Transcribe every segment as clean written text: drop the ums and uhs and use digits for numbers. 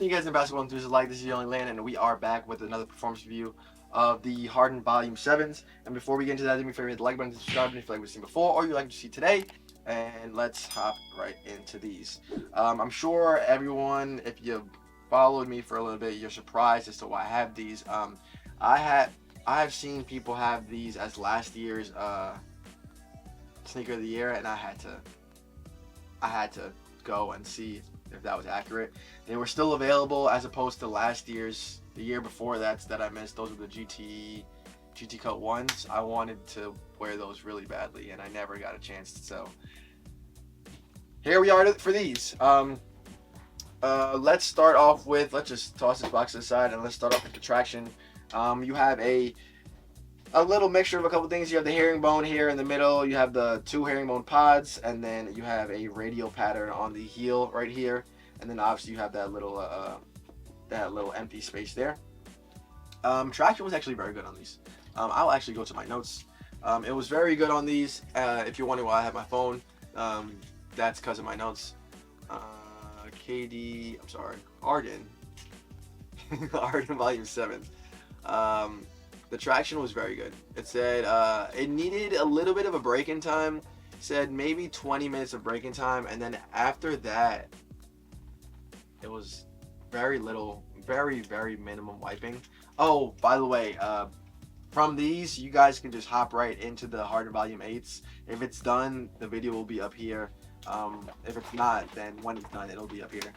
sneakers and basketball enthusiasts like, this is the only land, and we are back with another performance review of the Harden Volume 7s. And before we get into that, do me a favor, hit the like button, subscribe if you like what you've seen before or you like to see today. And let's hop right into these. I'm sure everyone, if you followed me for a little bit, you're surprised as to why I have these. I have seen people have these as last year's sneaker of the year, and I had to go and see if that was accurate. They were still available as opposed to last year's, the year before that I missed. Those were the GT Cut ones. I wanted to wear those really badly, and I never got a chance. So here we are for these. Let's start off with, let's just toss this box aside and let's start off with the traction. You have a little mixture of a couple things. You have the herringbone here in the middle. You have the two herringbone pods, and then you have a radial pattern on the heel right here. And then obviously you have that little empty space there. Traction was actually very good on these. I'll actually go to my notes. It was very good on these. If you're wondering why I have my phone, that's because of my notes. Harden. Harden Volume 7. The traction was very good. It said it needed a little bit of a break-in time. It said maybe 20 minutes of break-in time, and then after that, it was very little, very, very minimum wiping. Oh, by the way, from these, you guys can just hop right into the Harden Volume 8s. If it's done, the video will be up here. If it's not, then when it's done, it'll be up here.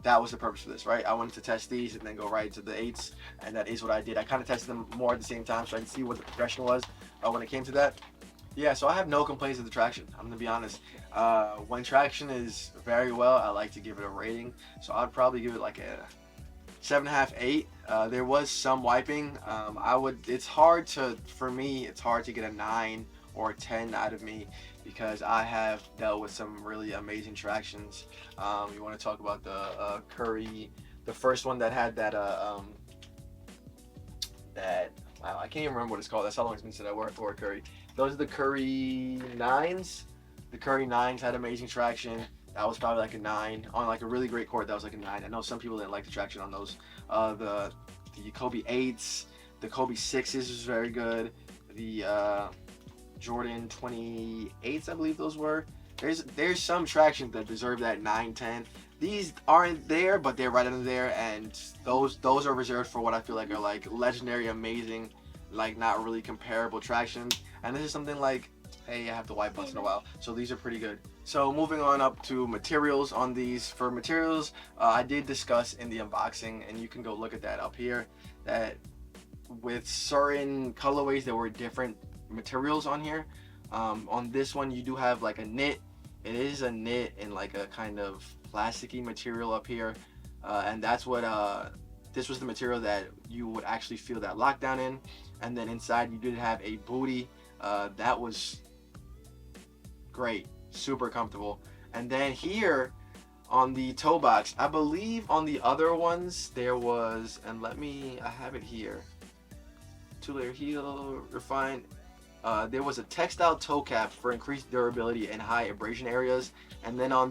That was the purpose for this, right? I wanted to test these and then go right to the 8s, and that is what I did. I kind of tested them more at the same time so I can see what the progression was when it came to that. Yeah, so I have no complaints with the traction. I'm going to be honest. When traction is very well, I like to give it a rating. So I'd probably give it like a 7.5, 8. There was some wiping. For me, it's hard to get a 9 or a 10 out of me because I have dealt with some really amazing tractions. You want to talk about the Curry, the first one that had that I can't even remember what it's called. That's how long it's been since I worked for Curry. Those are the Curry 9s. The Curry 9s had amazing traction. That was probably like a 9. On like a really great court, that was like a 9. I know some people didn't like the traction on those. The Kobe 8s, the Kobe 6s was very good. The Jordan 28s, I believe those were. There's some traction that deserve that 9, 10. These aren't there, but they're right under there, and those are reserved for what I feel like are like legendary, amazing, like not really comparable tractions. And this is something like, hey, I have to wipe once in a while. So these are pretty good. So moving on up to materials on these. For materials, I did discuss in the unboxing, and you can go look at that up here, that with certain colorways there were different materials on here. On this one, you do have like a knit. It is a knit in like a kind of plasticky material up here, and that's what this was the material that you would actually feel that lockdown in. And then inside you did have a booty that was great, super comfortable. And then here on the toe box, I believe on the other ones there was, and I have it here, 2-layer heel, refined. There was a textile toe cap for increased durability in high abrasion areas. And then I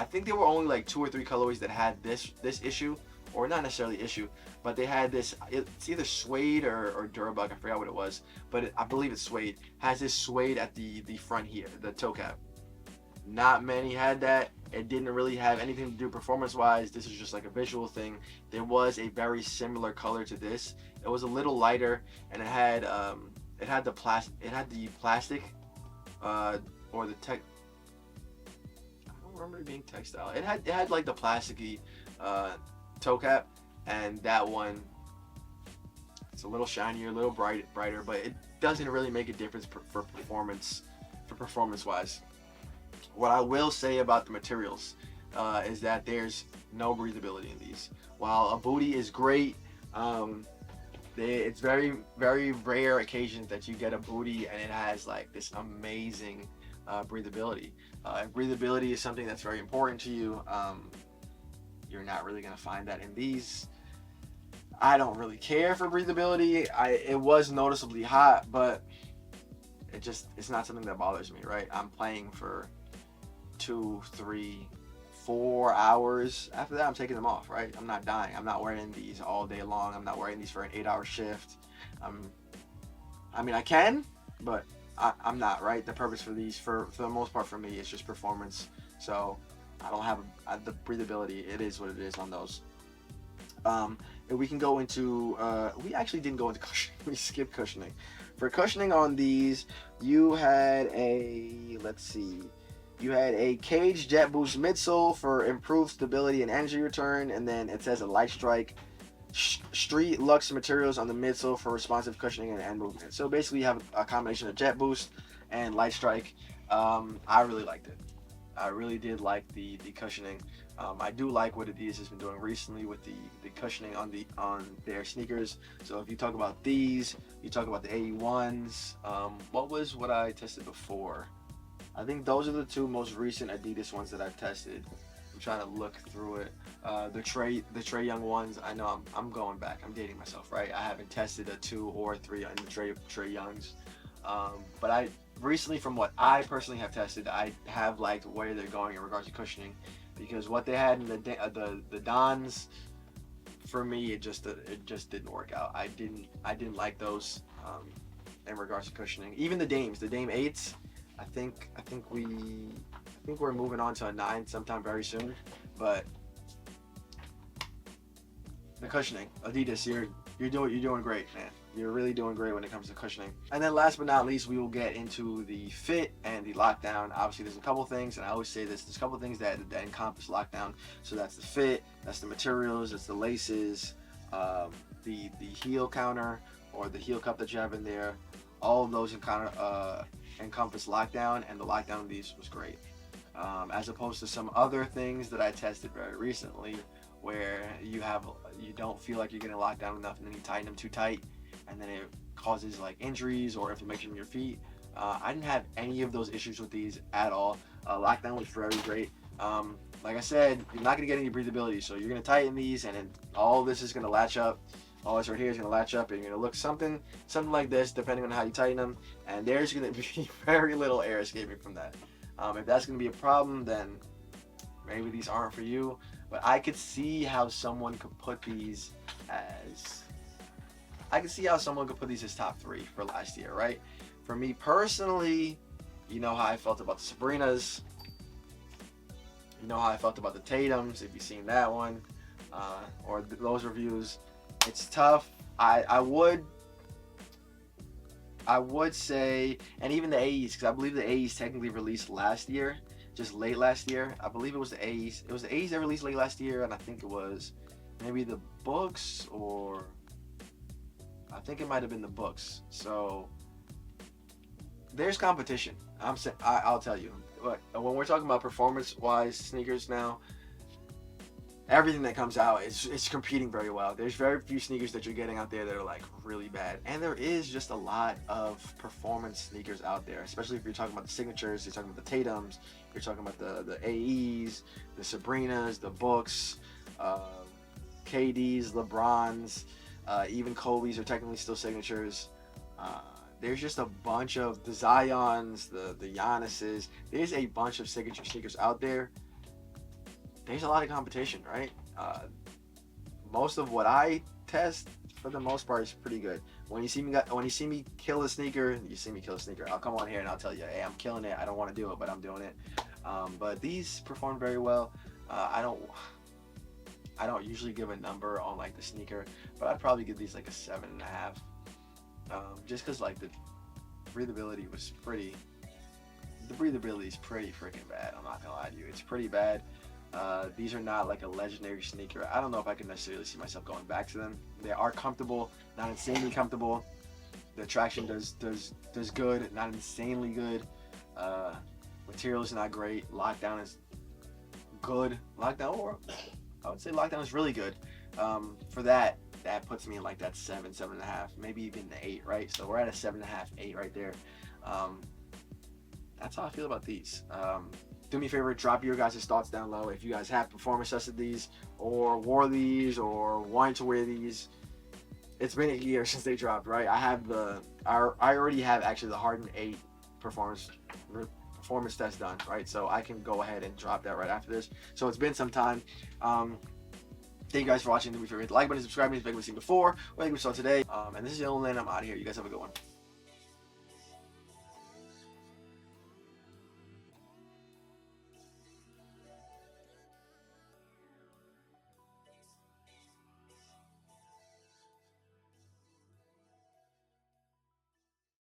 think there were only like 2 or 3 colorways that had this issue, or not necessarily issue, but they had this, it's either suede or Durabug, I forgot what it was, but I believe it's suede. Has this suede at the front here, the toe cap. Not many had that. It didn't really have anything to do performance-wise. This is just like a visual thing. There was a very similar color to this. It was a little lighter, and it had the plastic, or the tech. I don't remember it being textile. It had like the plasticky toe cap, and that one, it's a little shinier, a little brighter, but it doesn't really make a difference for performance wise. What I will say about the materials is that there's no breathability in these. While a booty is great, it's very, very rare occasions that you get a booty and it has like this amazing breathability. If breathability is something that's very important to you, you're not really gonna find that in these. I don't really care for breathability. It was noticeably hot, but it's not something that bothers me, right? I'm playing for 2, 3, 4 hours. After that, I'm taking them off, right? I'm not dying. I'm not wearing these all day long. I'm not wearing these for an 8-hour shift. I mean, I can, but I'm not, right? The purpose for these, for the most part for me, is just performance. So I don't have the breathability. It is what it is on those. And we can go into, we actually didn't go into cushioning. We skipped cushioning. For cushioning on these, you had a, let's see, you had a Cage Jet Boost midsole for improved stability and energy return, and then it says a Light Strike Street Lux materials on the midsole for responsive cushioning and end movement. So basically, you have a combination of Jet Boost and Light Strike. I really liked it. I really did like the cushioning. I do like what Adidas has been doing recently with the cushioning on their sneakers. So if you talk about these, you talk about the AE1s. What was what I tested before? I think those are the two most recent Adidas ones that I've tested. I'm trying to look through it. The Trae Young ones. I know I'm going back. I'm dating myself, right? I haven't tested a 2 or 3 on the Trae Youngs. But I recently, from what I personally have tested, I have liked where they're going in regards to cushioning, because what they had in the Dons, for me, it just didn't work out. I didn't like those in regards to cushioning. Even the Dame 8s, I think we're moving on to a 9 sometime very soon. But the cushioning, Adidas, you're doing great, man. You're really doing great when it comes to cushioning. And then last but not least, we will get into the fit and the lockdown. Obviously, there's a couple things, and I always say this, there's a couple things that encompass lockdown. So that's the fit, that's the materials, that's the laces, the heel counter or the heel cup that you have in there. All of those encompass lockdown, and the lockdown of these was great. As opposed to some other things that I tested very recently, where you don't feel like you're getting locked down enough, and then you tighten them too tight, and then it causes like injuries or inflammation in your feet. I didn't have any of those issues with these at all. Lockdown was very great. Like I said, you're not gonna get any breathability, so you're gonna tighten these, and then all this is gonna latch up. All this right here is gonna latch up, and you're gonna look something like this, depending on how you tighten them. And there's gonna be very little air escaping from that. If that's gonna be a problem, then maybe these aren't for you. But I could see how someone could put these as top 3 for last year, right? For me personally, you know how I felt about the Sabrinas. You know how I felt about the Tatums, if you've seen that one, or those reviews. It's tough. I would say, and even the AEs, because I believe the AEs technically released last year, just late last year. I believe it was the AEs. It was the AEs that released late last year, and I think it was maybe the books, or I think it might have been the books. So there's competition. I'll tell you. But when we're talking about performance-wise sneakers now, everything that comes out is competing very well. There's very few sneakers that you're getting out there that are like really bad, and there is just a lot of performance sneakers out there. Especially if you're talking about the signatures, you're talking about the Tatums, you're talking about the AEs, the Sabrinas, the books, KDs, LeBrons, even Kobe's are technically still signatures. There's just a bunch of the Zions, the Giannis's. There's a bunch of signature sneakers out there. There's a lot of competition, right? Most of what I test, for the most part, is pretty good. When you see me kill a sneaker, I'll come on here and I'll tell you, hey, I'm killing it. I don't want to do it, but I'm doing it. But these perform very well. I don't usually give a number on like the sneaker, but I'd probably give these like a 7.5. Just because like the breathability is pretty freaking bad. I'm not gonna lie to you, it's pretty bad. These are not like a legendary sneaker. I don't know if I can necessarily see myself going back to them. They are comfortable, not insanely comfortable. The traction does good, not insanely good. Material is not great. Lockdown is good. I would say lockdown is really good. For that puts me in like that 7.5, maybe even the 8, right? So we're at a 7.5, 8 right there. That's how I feel about these. Do me a favor, drop your guys' thoughts down low if you guys have performance tested these, or wore these, or wanted to wear these. It's been a year since they dropped, right? I already have actually the Harden 8 performance performance test done, right? So I can go ahead and drop that right after this. So it's been some time. Thank you guys for watching. Do me a favor, hit the like button, subscribe me if you haven't seen before, or like we saw today. And this is the only land. I'm out of here. You guys have a good one.